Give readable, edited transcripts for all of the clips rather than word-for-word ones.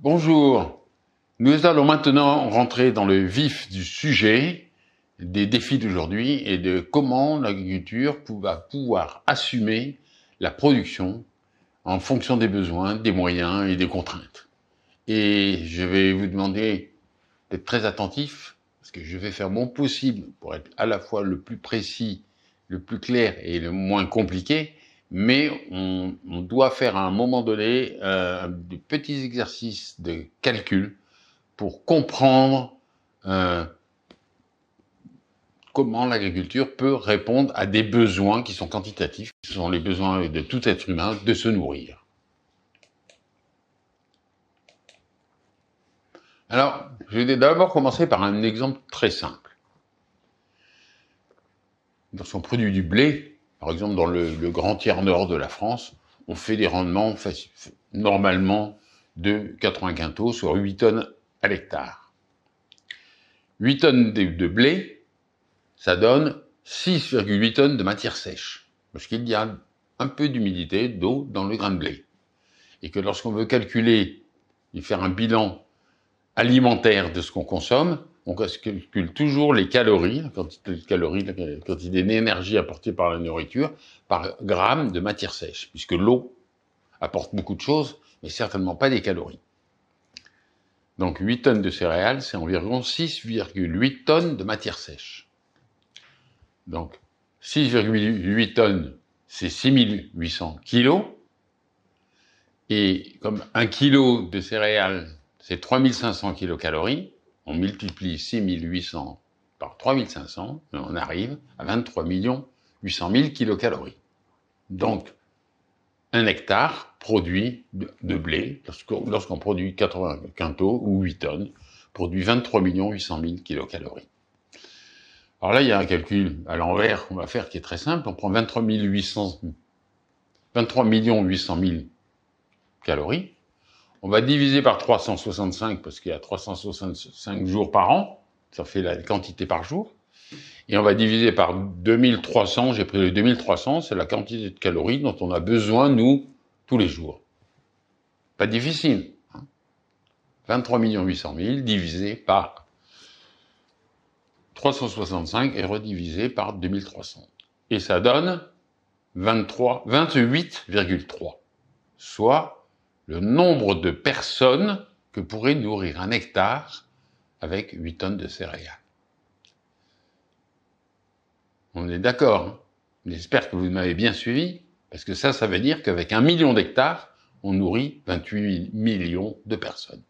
Bonjour, nous allons maintenant rentrer dans le vif du sujet des défis d'aujourd'hui et de comment l'agriculture va pouvoir assumer la production en fonction des besoins, des moyens et des contraintes. Et je vais vous demander d'être très attentif parce que je vais faire mon possible pour être à la fois le plus précis, le plus clair et le moins compliqué, mais on doit faire à un moment donné des petits exercices de calcul pour comprendre comment l'agriculture peut répondre à des besoins qui sont quantitatifs, qui sont les besoins de tout être humain de se nourrir. Alors, je vais d'abord commencer par un exemple très simple. Lorsqu'on produit du blé, par exemple dans le grand tiers nord de la France, on fait des rendements normalement de 80 quintaux, soit 8 tonnes à l'hectare. 8 tonnes de blé, ça donne 6,8 tonnes de matière sèche, parce qu'il y a un peu d'humidité, d'eau dans le grain de blé. Et que lorsqu'on veut calculer et faire un bilan alimentaire de ce qu'on consomme, on calcule toujours les calories, la quantité de calories, la quantité d'énergie apportée par la nourriture, par gramme de matière sèche, puisque l'eau apporte beaucoup de choses, mais certainement pas des calories. Donc 8 tonnes de céréales, c'est environ 6,8 tonnes de matière sèche. Donc 6,8 tonnes, c'est 6800 kilos. Et comme 1 kilo de céréales, c'est 3500 kilocalories, on multiplie 6800 par 3500, et on arrive à 23 800 000 kilocalories. Donc, un hectare produit de blé, lorsqu'on produit 80 quintaux ou 8 tonnes, produit 23 800 000 kilocalories. Alors là, il y a un calcul à l'envers qu'on va faire qui est très simple. On prend 23 800 000 calories. On va diviser par 365 parce qu'il y a 365 jours par an. Ça fait la quantité par jour. Et on va diviser par 2300. J'ai pris le 2300. C'est la quantité de calories dont on a besoin, nous, tous les jours. Pas difficile. 23 800 000 divisé par 365 et redivisé par 2300. Et ça donne 28,3. Soit le nombre de personnes que pourrait nourrir un hectare avec 8 tonnes de céréales. On est d'accord, hein? J'espère que vous m'avez bien suivi, parce que ça veut dire qu'avec 1 million d'hectares, on nourrit 28 millions de personnes.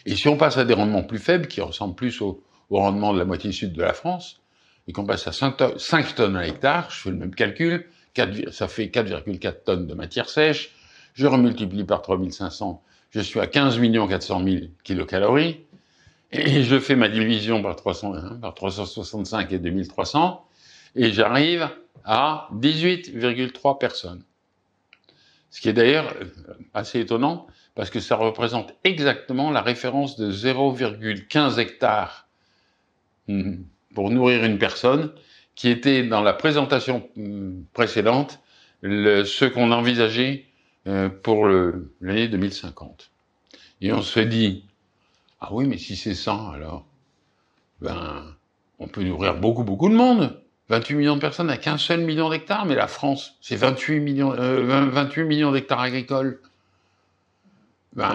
Et si on passe à des rendements plus faibles, qui ressemblent plus au rendement de la moitié sud de la France, et qu'on passe à 5 tonnes à l'hectare, je fais le même calcul, ça fait 4,4 tonnes de matière sèche, je remultiplie par 3500, je suis à 15 400 000 kilocalories, et je fais ma division par 365 et 2300, et j'arrive à 18,3 personnes. Ce qui est d'ailleurs assez étonnant, parce que ça représente exactement la référence de 0,15 hectares pour nourrir une personne, qui était dans la présentation précédente, ce qu'on envisageait pour l'année 2050. Et on se dit, ah oui, mais si c'est 100, alors, on peut nourrir beaucoup de monde. 28 millions de personnes avec un seul million d'hectares, mais la France, c'est 28 millions d'hectares agricoles. Il y a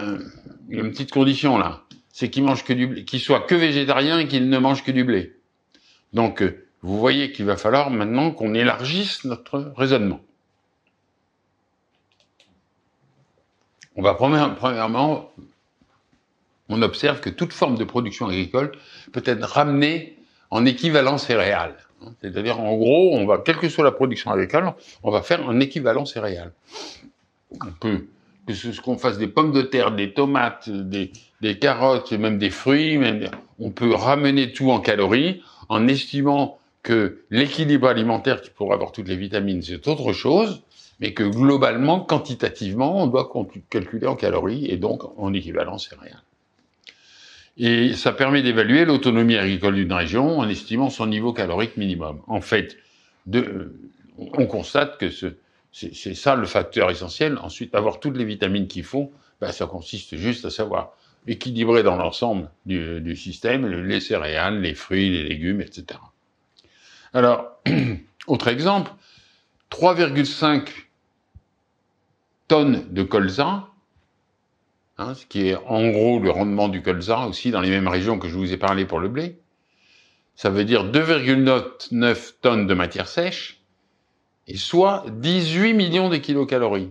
une petite condition là, c'est qu'ils mangent que du blé, qu'ils soient que végétariens et qu'ils ne mangent que du blé. Donc, vous voyez qu'il va falloir maintenant qu'on élargisse notre raisonnement. On va premièrement, on observe que toute forme de production agricole peut être ramenée en équivalent céréal. C'est-à-dire, en gros, quelle que soit la production agricole, on va faire un équivalent céréal. On peut, qu'on fasse des pommes de terre, des tomates, des carottes, même des fruits, on peut ramener tout en calories, en estimant que l'équilibre alimentaire qui pourrait avoir toutes les vitamines, c'est autre chose, mais que globalement, quantitativement, on doit calculer en calories et donc en équivalent céréales. Et ça permet d'évaluer l'autonomie agricole d'une région en estimant son niveau calorique minimum. En fait, on constate que C'est ça le facteur essentiel. Ensuite, avoir toutes les vitamines qu'il faut, ben, ça consiste juste à savoir équilibrer dans l'ensemble du système les céréales, les fruits, les légumes, etc. Alors, autre exemple, 3,5 tonnes de colza, hein, ce qui est en gros le rendement du colza aussi dans les mêmes régions que je vous ai parlé pour le blé. Ça veut dire 2,9 tonnes de matière sèche, et soit 18 millions de kilocalories.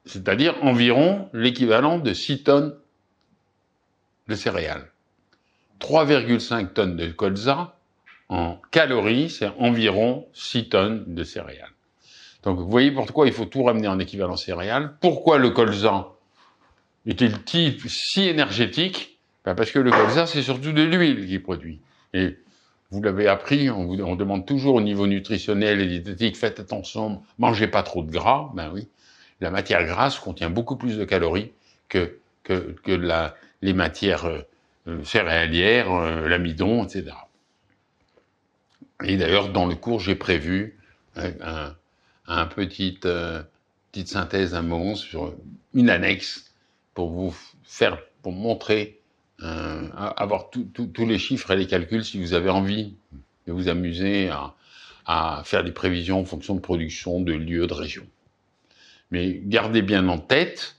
C'est-à-dire environ l'équivalent de 6 tonnes de céréales. 3,5 tonnes de colza, en calories, c'est environ 6 tonnes de céréales. Donc vous voyez pourquoi il faut tout ramener en équivalent céréales. Pourquoi le colza est-il si énergétique? Ben parce que le colza, c'est surtout de l'huile qu'il produit. Et vous l'avez appris, on demande toujours au niveau nutritionnel et diététique, faites attention, mangez pas trop de gras. Ben oui, la matière grasse contient beaucoup plus de calories que les matières céréalières, l'amidon, etc. Et d'ailleurs, dans le cours, j'ai prévu petite synthèse, un moment sur une annexe pour montrer, avoir tous les chiffres et les calculs si vous avez envie de vous amuser à faire des prévisions en fonction de production, de lieu, de région. Mais gardez bien en tête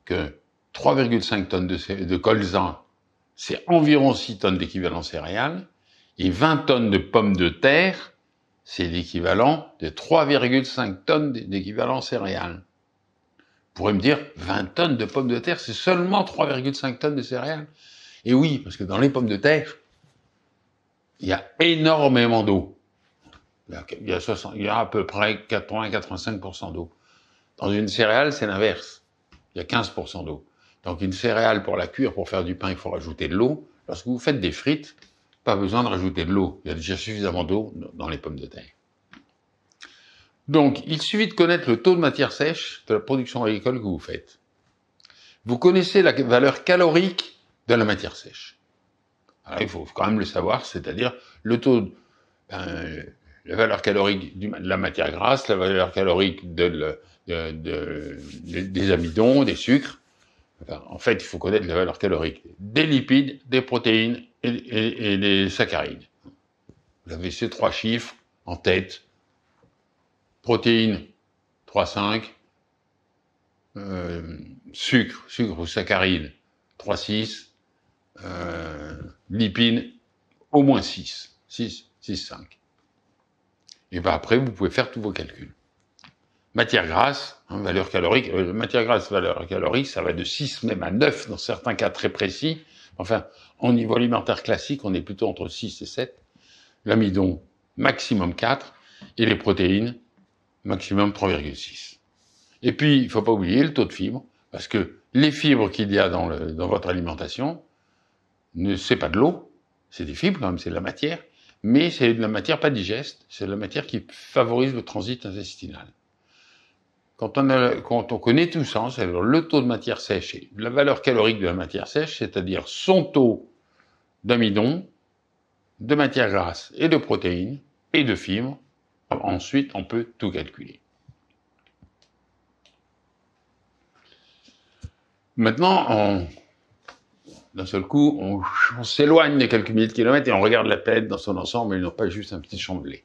que 3,5 tonnes de colza, c'est environ 6 tonnes d'équivalent céréales, et 20 tonnes de pommes de terre, c'est l'équivalent de 3,5 tonnes d'équivalent céréales. Vous pourrez me dire, 20 tonnes de pommes de terre, c'est seulement 3,5 tonnes de céréales. Et oui, parce que dans les pommes de terre, il y a énormément d'eau. Il y a à peu près 80-85% d'eau. Dans une céréale, c'est l'inverse. Il y a 15% d'eau. Donc une céréale, pour la cuire, pour faire du pain, il faut rajouter de l'eau. Lorsque vous faites des frites, pas besoin de rajouter de l'eau. Il y a déjà suffisamment d'eau dans les pommes de terre. Donc, il suffit de connaître le taux de matière sèche de la production agricole que vous faites. Vous connaissez la valeur calorique de la matière sèche. Alors, il faut quand même le savoir, c'est-à-dire le taux, la valeur calorique de la matière grasse, la valeur calorique des amidons, des sucres. Enfin, en fait, il faut connaître la valeur calorique des lipides, des protéines et des saccharides. Vous avez ces trois chiffres en tête. Protéines, 3,5. Sucre ou saccharides, 3,6. Lipides, au moins 6. 6,5. Et bien après, vous pouvez faire tous vos calculs. Matière grasse, valeur calorique. Matière grasse, valeur calorique, ça va de 6 même à 9 dans certains cas très précis. Enfin, en niveau alimentaire classique, on est plutôt entre 6 et 7. L'amidon, maximum 4. Et les protéines, maximum 3,6. Et puis, il ne faut pas oublier le taux de fibres, parce que les fibres qu'il y a dans votre alimentation, c'est pas de l'eau, c'est des fibres, quand même, c'est de la matière, mais c'est de la matière pas digeste, c'est de la matière qui favorise le transit intestinal. Quand on connaît tout ça, c'est-à-dire le taux de matière sèche et la valeur calorique de la matière sèche, c'est-à-dire son taux d'amidon, de matière grasse et de protéines et de fibres, ensuite on peut tout calculer. Maintenant, d'un seul coup, on s'éloigne de quelques milliers de kilomètres et on regarde la planète dans son ensemble et non pas juste un petit champ de blé.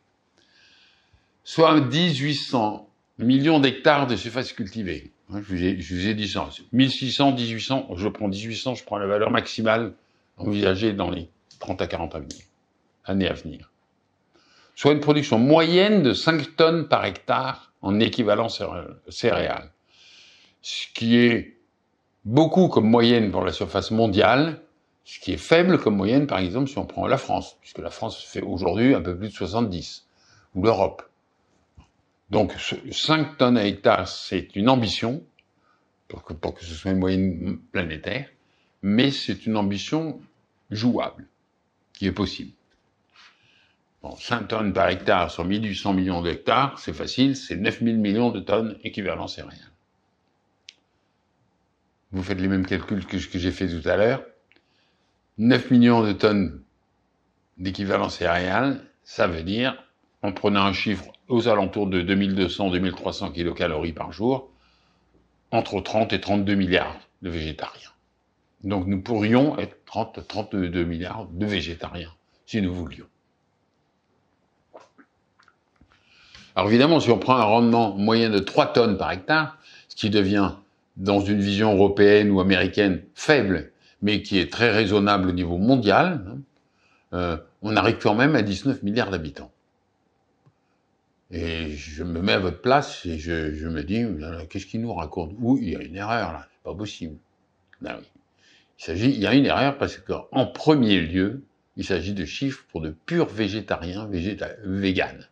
Soit 1800 millions d'hectares de surface cultivée. Je vous ai dit ça. 1600, 1800, je prends 1800, je prends la valeur maximale envisagée dans les 30 à 40 années à venir. Soit une production moyenne de 5 tonnes par hectare en équivalent céréales. Ce qui est beaucoup comme moyenne pour la surface mondiale, ce qui est faible comme moyenne, par exemple, si on prend la France, puisque la France fait aujourd'hui un peu plus de 70, ou l'Europe. Donc 5 tonnes à hectare, c'est une ambition, pour que ce soit une moyenne planétaire, mais c'est une ambition jouable, qui est possible. Bon, 5 tonnes par hectare sur 1800 millions d'hectares, c'est facile, c'est 9000 millions de tonnes équivalent céréales. Vous faites les mêmes calculs que j'ai fait tout à l'heure. 9 millions de tonnes d'équivalent céréales, ça veut dire en prenant un chiffre aux alentours de 2200-2300 kilocalories par jour, entre 30 et 32 milliards de végétariens. Donc nous pourrions être 32 milliards de végétariens, si nous voulions. Alors évidemment, si on prend un rendement moyen de 3 tonnes par hectare, ce qui devient, dans une vision européenne ou américaine, faible, mais qui est très raisonnable au niveau mondial, on arrive quand même à 19 milliards d'habitants. Et je me mets à votre place et je me dis, qu'est-ce qu'il nous raconte? Oui, il y a une erreur là, c'est pas possible. Ben oui. Il y a une erreur parce qu'en premier lieu, il s'agit de chiffres pour de purs végétariens, véganes.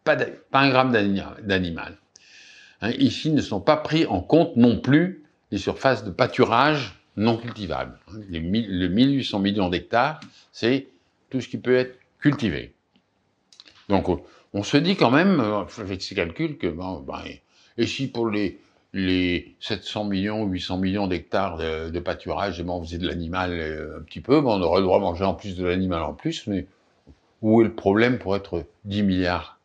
Pas un gramme d'animal. Ici ne sont pas pris en compte non plus les surfaces de pâturage non cultivables. Le 1800 millions d'hectares, c'est tout ce qui peut être cultivé. Donc on se dit quand même, avec ces calculs, que et si pour les 700 millions, 800 millions d'hectares de pâturage, on faisait de l'animal un petit peu, on aurait le droit de manger en plus de l'animal en plus, mais où est le problème pour être 10 milliards?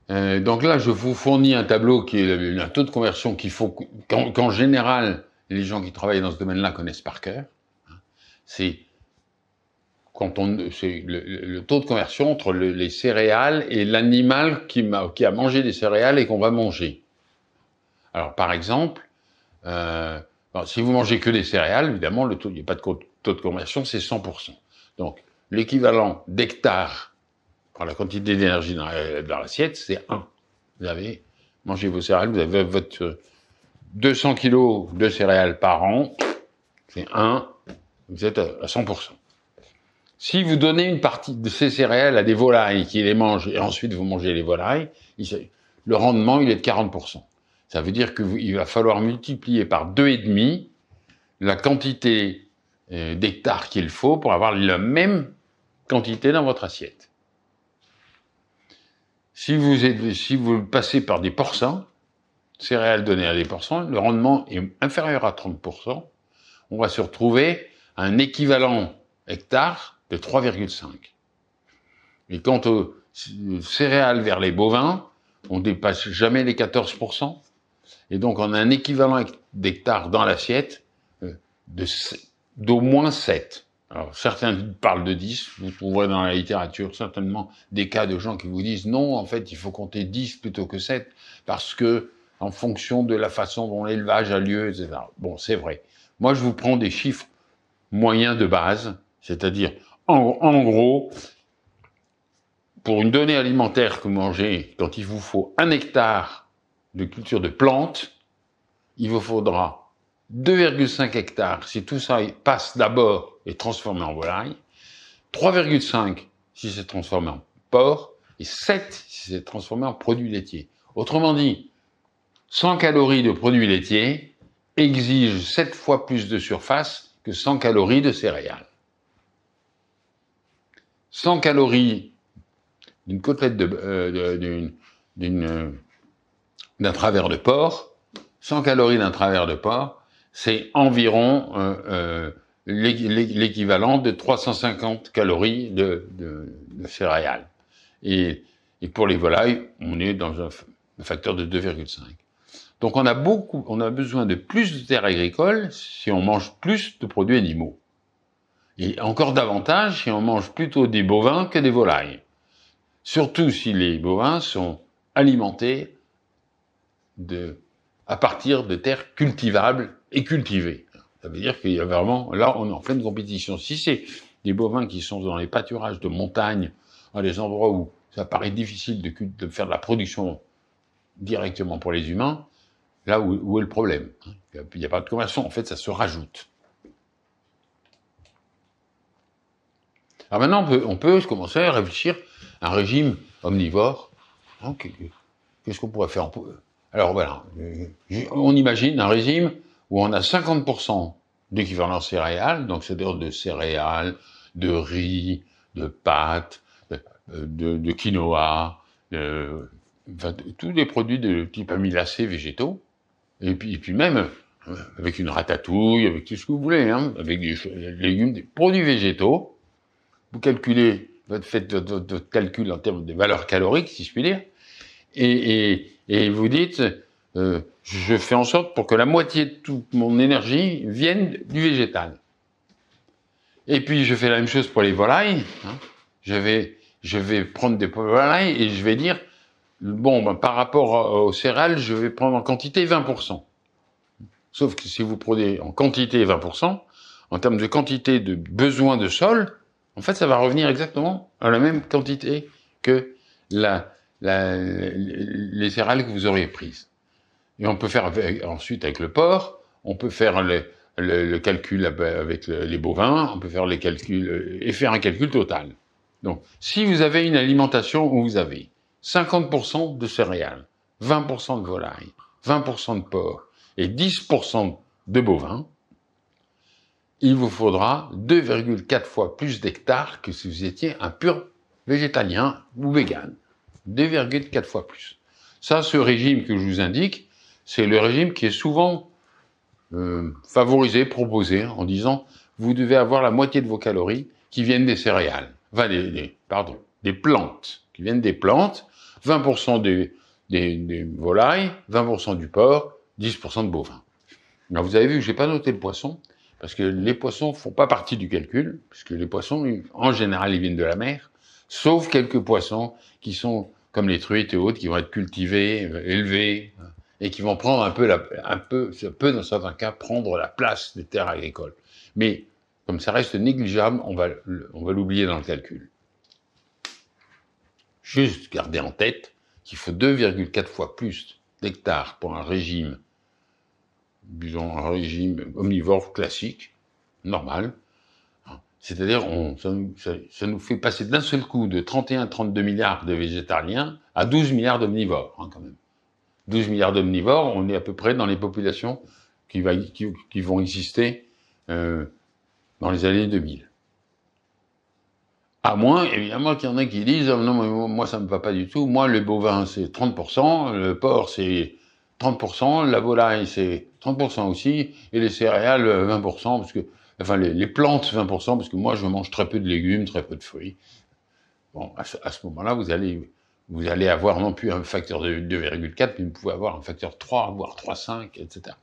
Donc là, je vous fournis un tableau qui est un taux de conversion qu'il faut qu'en général, les gens qui travaillent dans ce domaine-là connaissent par cœur. C'est le taux de conversion entre les céréales et l'animal qui a mangé des céréales et qu'on va manger. Alors, par exemple, si vous mangez que des céréales, évidemment, il n'y a pas de taux de conversion, c'est 100%. Donc, l'équivalent d'hectares par la quantité d'énergie dans l'assiette, c'est 1. Vous avez mangé vos céréales, vous avez votre 200 kilos de céréales par an, c'est 1, vous êtes à 100%. Si vous donnez une partie de ces céréales à des volailles qui les mangent et ensuite vous mangez les volailles, le rendement il est de 40%. Ça veut dire qu'il va falloir multiplier par 2,5 la quantité d'hectares qu'il faut pour avoir la même quantité dans votre assiette. Si vous passez par des pourcents, céréales données à des pourcents, le rendement est inférieur à 30%. On va se retrouver à un équivalent hectare de 3,5. Et quant aux céréales vers les bovins, on dépasse jamais les 14%. Et donc on a un équivalent d'hectares dans l'assiette d'au moins 7. Alors, certains parlent de 10, vous trouverez dans la littérature certainement des cas de gens qui vous disent non, en fait, il faut compter 10 plutôt que 7, parce que, en fonction de la façon dont l'élevage a lieu, etc. Bon, c'est vrai. Moi, je vous prends des chiffres moyens de base, c'est-à-dire, en gros, pour une donnée alimentaire que vous mangez, quand il vous faut 1 hectare de culture de plantes, il vous faudra 2,5 hectares si tout ça passe d'abord et transformé en volaille, 3,5 si c'est transformé en porc, et 7 si c'est transformé en produits laitiers. Autrement dit, 100 calories de produits laitiers exigent 7 fois plus de surface que 100 calories de céréales. 100 calories d'une côtelette d'un travers de porc, 100 calories d'un travers de porc, c'est environ l'équivalent de 350 calories de céréales. Et pour les volailles, on est dans un facteur de 2,5. Donc on a besoin de plus de terres agricoles si on mange plus de produits animaux. Et encore davantage si on mange plutôt des bovins que des volailles. Surtout si les bovins sont alimentés à partir de terres cultivables et cultivées. Ça veut dire qu'il y a vraiment, là, on est en pleine compétition. Si c'est des bovins qui sont dans les pâturages de montagne, à des endroits où ça paraît difficile de faire de la production directement pour les humains, là où est le problème? Il n'y a pas de conversion, en fait, ça se rajoute. Alors maintenant, on peut commencer à réfléchir à un régime omnivore. Qu'est-ce qu'on pourrait faire? Alors voilà, on imagine un régime où on a 50% d'équivalent céréales, donc c'est-à-dire de céréales, de riz, de pâtes, de quinoa, tous les produits de type amylacés végétaux, et puis même avec une ratatouille, avec tout ce que vous voulez, avec des légumes, des produits végétaux, vous calculez, faites votre calcul en termes de valeurs caloriques, si je puis dire, et vous dites, je fais en sorte pour que la moitié de toute mon énergie vienne du végétal. Et puis je fais la même chose pour les volailles. Hein. Je vais prendre des volailles et je vais dire, bon, ben, par rapport aux céréales, je vais prendre en quantité 20%. Sauf que si vous prenez en quantité 20%, en termes de quantité de besoin de sol, en fait, ça va revenir exactement à la même quantité que les céréales que vous auriez prises. Et on peut faire ensuite avec le porc, on peut faire le calcul avec les bovins, on peut faire les calculs et faire un calcul total. Donc, si vous avez une alimentation où vous avez 50% de céréales, 20% de volailles, 20% de porc et 10% de bovins, il vous faudra 2,4 fois plus d'hectares que si vous étiez un pur végétalien ou vegan. 2,4 fois plus. Ça, ce régime que je vous indique, c'est le régime qui est souvent favorisé, proposé, en disant vous devez avoir la moitié de vos calories qui viennent des céréales, enfin des plantes, qui viennent des plantes, 20% des volailles, 20% du porc, 10% de bovins. Alors vous avez vu que j'ai pas noté le poisson, parce que les poissons font pas partie du calcul, puisque les poissons, en général, ils viennent de la mer, sauf quelques poissons qui sont comme les truites et autres, qui vont être cultivés, élevés, et qui vont prendre ça peut dans certains cas prendre la place des terres agricoles. Mais comme ça reste négligeable, on va l'oublier dans le calcul. Juste garder en tête qu'il faut 2,4 fois plus d'hectares pour un régime, disons un régime omnivore classique, normal. C'est-à-dire, ça nous fait passer d'un seul coup de 31-32 milliards de végétaliens à 12 milliards d'omnivores, hein, quand même. 12 milliards d'omnivores, on est à peu près dans les populations qui vont exister dans les années 2000. À moins, évidemment, qu'il y en a qui disent oh, « Non, mais moi, ça me va pas du tout. Moi, le bovin, c'est 30%, le porc, c'est 30%, la volaille, c'est 30% aussi, et les céréales, 20%, parce que enfin, les plantes, 20%, parce que moi, je mange très peu de légumes, très peu de fruits. » Bon, à ce moment-là, vous allez avoir non plus un facteur de 2,4, mais vous pouvez avoir un facteur 3, voire 3,5, etc.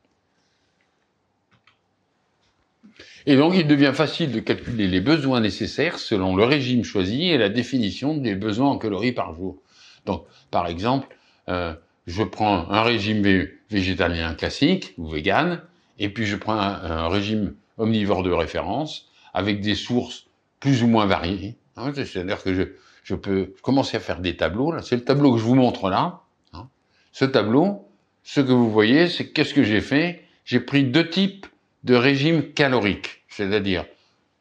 Et donc, il devient facile de calculer les besoins nécessaires selon le régime choisi et la définition des besoins en calories par jour. Donc, par exemple, je prends un régime végétalien classique, ou vegan, et puis je prends un régime omnivore de référence, avec des sources plus ou moins variées. Hein, c'est-à-dire que je peux commencer à faire des tableaux. Là, c'est le tableau que je vous montre là. Hein. Ce tableau, ce que vous voyez, c'est qu'est-ce que j'ai fait? J'ai pris deux types de régimes caloriques, c'est-à-dire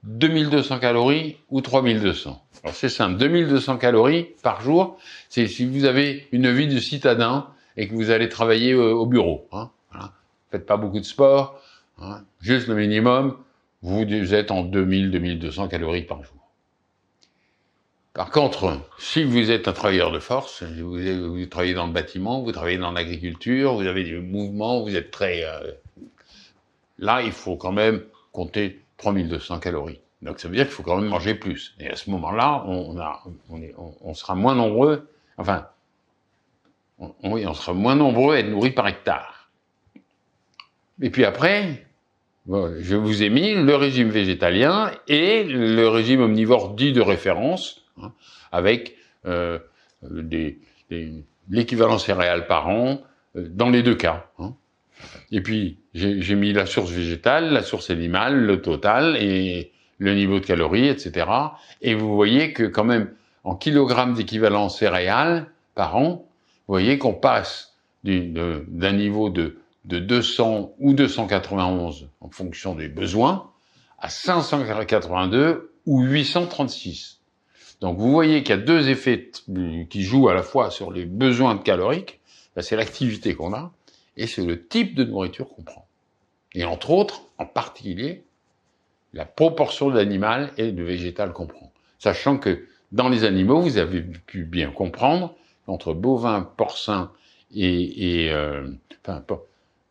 2200 calories ou 3200. Alors c'est simple, 2200 calories par jour, c'est si vous avez une vie de citadin et que vous allez travailler au bureau. Hein, voilà. Faites pas beaucoup de sport, hein, juste le minimum, vous êtes en 2000-2200 calories par jour. Par contre, si vous êtes un travailleur de force, vous travaillez dans le bâtiment, vous travaillez dans l'agriculture, vous avez des mouvements, vous êtes très... là, il faut quand même compter 3200 calories. Donc ça veut dire qu'il faut quand même manger plus. Et à ce moment-là, on sera moins nombreux, enfin, on sera moins nombreux à être nourris par hectare. Et puis après, je vous ai mis le régime végétalien et le régime omnivore dit de référence, hein, avec l'équivalent céréales par an, dans les deux cas. Hein. Et puis, j'ai mis la source végétale, la source animale, le total, et le niveau de calories, etc. Et vous voyez que quand même, en kilogrammes d'équivalent céréales par an, vous voyez qu'on passe d'un niveau de 200 ou 291 en fonction des besoins, à 582 ou 836. Donc vous voyez qu'il y a deux effets qui jouent à la fois sur les besoins caloriques, ben c'est l'activité qu'on a, et c'est le type de nourriture qu'on prend. Et entre autres, en particulier, la proportion d'animal et de végétal qu'on prend. Sachant que dans les animaux, vous avez pu bien comprendre, entre bovins, porcins enfin,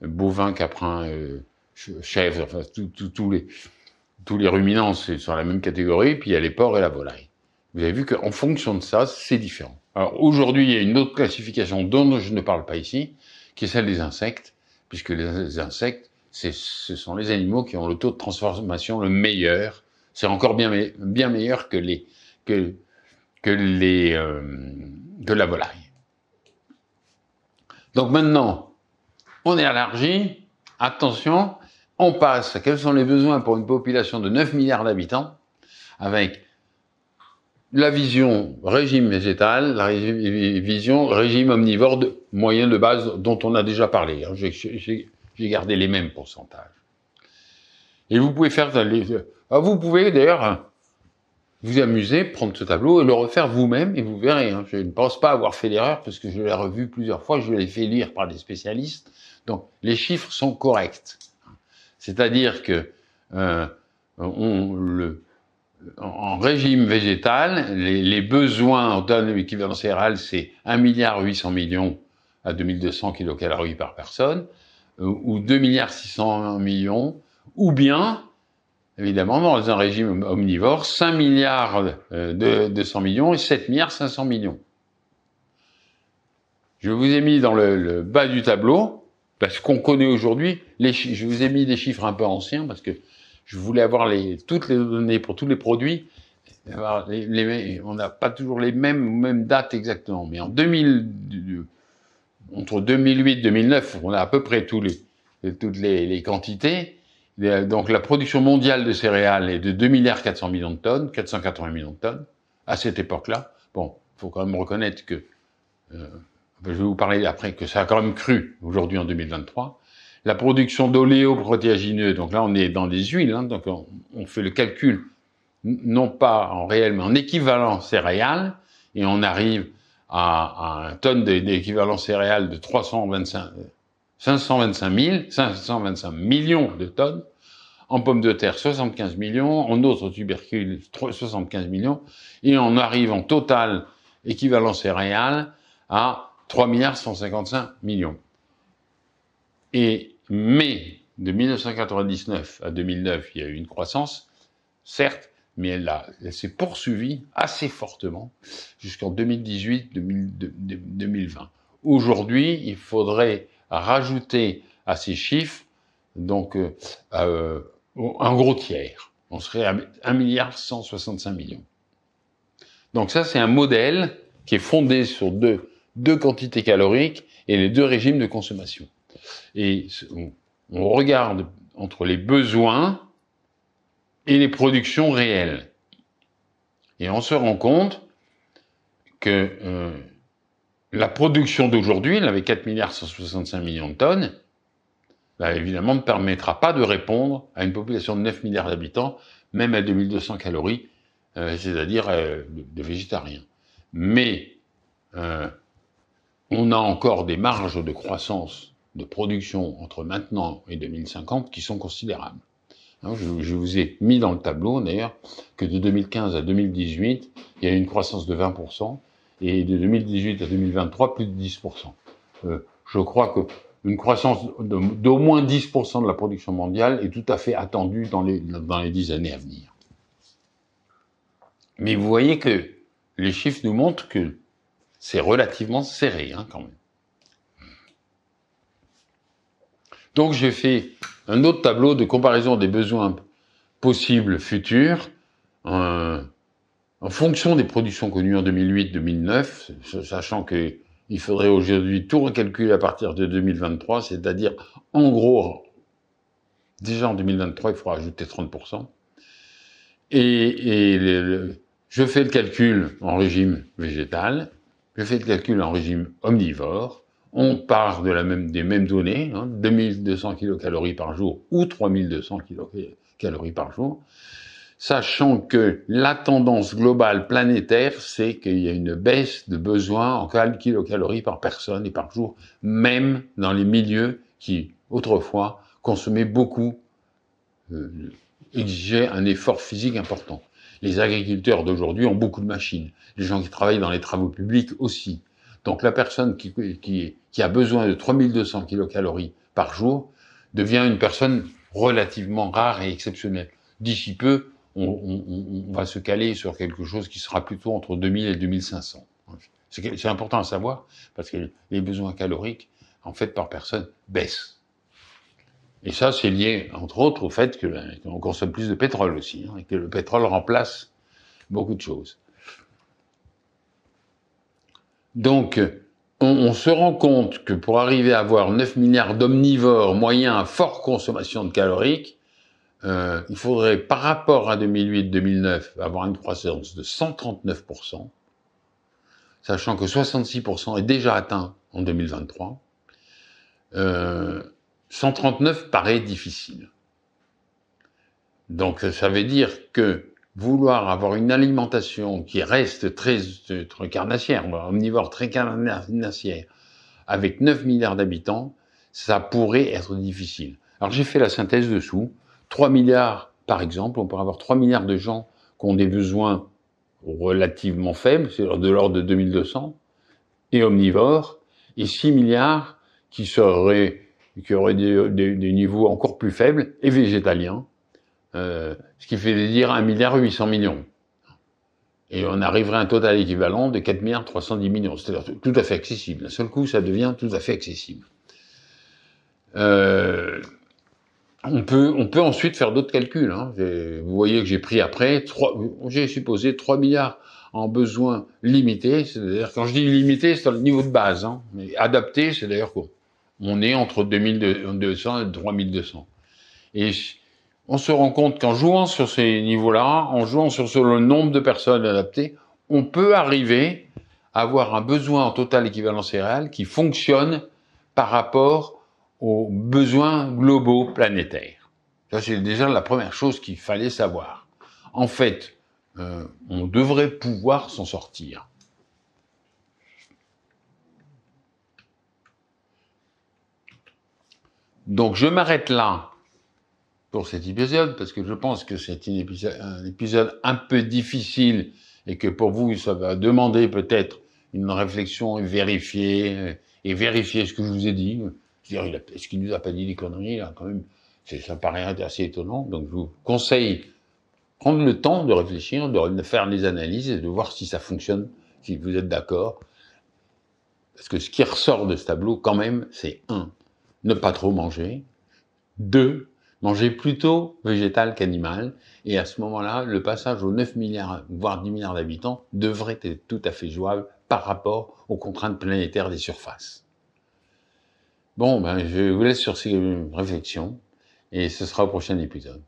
bovins, caprins, chèvres, enfin, tous les... tous les ruminants, c'est sur la même catégorie, puis il y a les porcs et la volaille. Vous avez vu qu'en fonction de ça, c'est différent. Alors aujourd'hui, il y a une autre classification dont je ne parle pas ici, qui est celle des insectes, puisque les insectes, ce sont les animaux qui ont le taux de transformation le meilleur. C'est encore bien meilleur que la volaille. Donc maintenant, on est élargi. Attention, on passe à quels sont les besoins pour une population de 9 milliards d'habitants, avec la vision régime végétal, la vision régime omnivore moyen de base dont on a déjà parlé. J'ai gardé les mêmes pourcentages. Et vous pouvez faire... Vous pouvez d'ailleurs vous amuser, prendre ce tableau et le refaire vous-même et vous verrez. Je ne pense pas avoir fait l'erreur parce que je l'ai revu plusieurs fois, je l'ai fait lire par des spécialistes. Donc les chiffres sont corrects. C'est-à-dire que en régime végétal, les besoins en tonnes équivalent céréales, c'est 1,8 milliard à 2200 kcal par personne, ou 2,6 milliards, ou bien, évidemment, dans un régime omnivore, 5 milliards de 200 millions et 7 milliards 500 millions. Je vous ai mis dans le bas du tableau, parce qu'on connaît aujourd'hui, je vous ai mis des chiffres un peu anciens, parce que je voulais avoir toutes les données pour tous les produits. On n'a pas toujours les mêmes dates exactement, mais entre 2008 et 2009, on a à peu près toutes les quantités. Donc la production mondiale de céréales est de 2,4 milliards de tonnes, 480 millions de tonnes, à cette époque-là. Bon, il faut quand même reconnaître que, je vais vous parler après, que ça a quand même cru aujourd'hui en 2023. La production d'oléoprotéagineux, donc là on est dans des huiles, donc on fait le calcul, non pas en réel, mais en équivalent céréales, et on arrive à un tonne d'équivalent céréales de 525 millions de tonnes, en pommes de terre 75 millions, en autres tubercules 75 millions, et on arrive en total équivalent céréales à 3,155 milliards. Mais de 1999 à 2009, il y a eu une croissance, certes, mais elle s'est poursuivie assez fortement jusqu'en 2018-2020. Aujourd'hui, il faudrait rajouter à ces chiffres donc un gros tiers. On serait à 1,165 milliard. Donc ça, c'est un modèle qui est fondé sur deux quantités caloriques et les deux régimes de consommation. Et on regarde entre les besoins et les productions réelles. Et on se rend compte que la production d'aujourd'hui, avec 4,165 milliards de tonnes, évidemment ne permettra pas de répondre à une population de 9 milliards d'habitants, même à 2200 calories, c'est-à-dire de végétariens. Mais on a encore des marges de croissance de production entre maintenant et 2050 qui sont considérables. Je vous ai mis dans le tableau, d'ailleurs, que de 2015 à 2018, il y a eu une croissance de 20%, et de 2018 à 2023, plus de 10%. Je crois qu'une croissance d'au moins 10% de la production mondiale est tout à fait attendue dans les 10 années à venir. Mais vous voyez que les chiffres nous montrent que c'est relativement serré, quand même. Donc j'ai fait un autre tableau de comparaison des besoins possibles futurs en fonction des productions connues en 2008-2009, sachant qu'il faudrait aujourd'hui tout recalculer à partir de 2023, c'est-à-dire en gros, déjà en 2023, il faudra ajouter 30%. Je fais le calcul en régime végétal, je fais le calcul en régime omnivore. On part des mêmes données, 2200 kcal par jour ou 3200 kcal par jour, sachant que la tendance globale planétaire, c'est qu'il y a une baisse de besoin en kilocalories par personne et par jour, même dans les milieux qui, autrefois, consommaient beaucoup, exigeaient un effort physique important. Les agriculteurs d'aujourd'hui ont beaucoup de machines. Les gens qui travaillent dans les travaux publics aussi. Donc la personne qui a besoin de 3200 kilocalories par jour devient une personne relativement rare et exceptionnelle. d'ici peu, on va se caler sur quelque chose qui sera plutôt entre 2000 et 2500. C'est important à savoir, parce que les besoins caloriques, en fait, par personne, baissent. Et ça, c'est lié, entre autres, au fait qu'on consomme plus de pétrole aussi, et que le pétrole remplace beaucoup de choses. Donc, on se rend compte que pour arriver à avoir 9 milliards d'omnivores moyens à forte consommation de caloriques, il faudrait, par rapport à 2008-2009, avoir une croissance de 139%, sachant que 66% est déjà atteint en 2023. 139 paraît difficile. Donc ça veut dire que vouloir avoir une alimentation qui reste très carnassière, omnivore, très carnassière, avec 9 milliards d'habitants, ça pourrait être difficile. Alors j'ai fait la synthèse dessous. 3 milliards, par exemple, on pourrait avoir 3 milliards de gens qui ont des besoins relativement faibles, c'est de l'ordre de 2200, et omnivores, et 6 milliards qui auraient des niveaux encore plus faibles, et végétaliens, ce qui fait dire 1,8 milliard. Et on arriverait à un total équivalent de 4,310 milliards, c'est-à-dire tout à fait accessible. D'un seul coup, ça devient tout à fait accessible. On peut ensuite faire d'autres calculs. Hein. Vous voyez que j'ai pris après, j'ai supposé 3 milliards en besoins limités, c'est-à-dire quand je dis limité, c'est le niveau de base, hein. Mais adapté, c'est d'ailleurs quoi. On est entre 2200 et 3200. Et on se rend compte qu'en jouant sur ces niveaux-là, en jouant sur le nombre de personnes adaptées, on peut arriver à avoir un besoin en total équivalent céréales qui fonctionne par rapport aux besoins globaux planétaires. Ça, c'est déjà la première chose qu'il fallait savoir. En fait, on devrait pouvoir s'en sortir. Donc, je m'arrête là pour cet épisode, parce que je pense que c'est un épisode un peu difficile et que pour vous, ça va demander peut-être une réflexion et vérifier ce que je vous ai dit. C'est-à-dire, est-ce qu'il nous a pas dit des conneries, là, quand même? Ça paraît assez étonnant. Donc, je vous conseille de prendre le temps de réfléchir, de faire les analyses et de voir si ça fonctionne, si vous êtes d'accord. Parce que ce qui ressort de ce tableau, quand même, c'est 1, ne pas trop manger. 2, manger plutôt végétal qu'animal. Et à ce moment-là, le passage aux 9 milliards, voire 10 milliards d'habitants devrait être tout à fait jouable par rapport aux contraintes planétaires des surfaces. Bon, je vous laisse sur ces réflexions et ce sera au prochain épisode.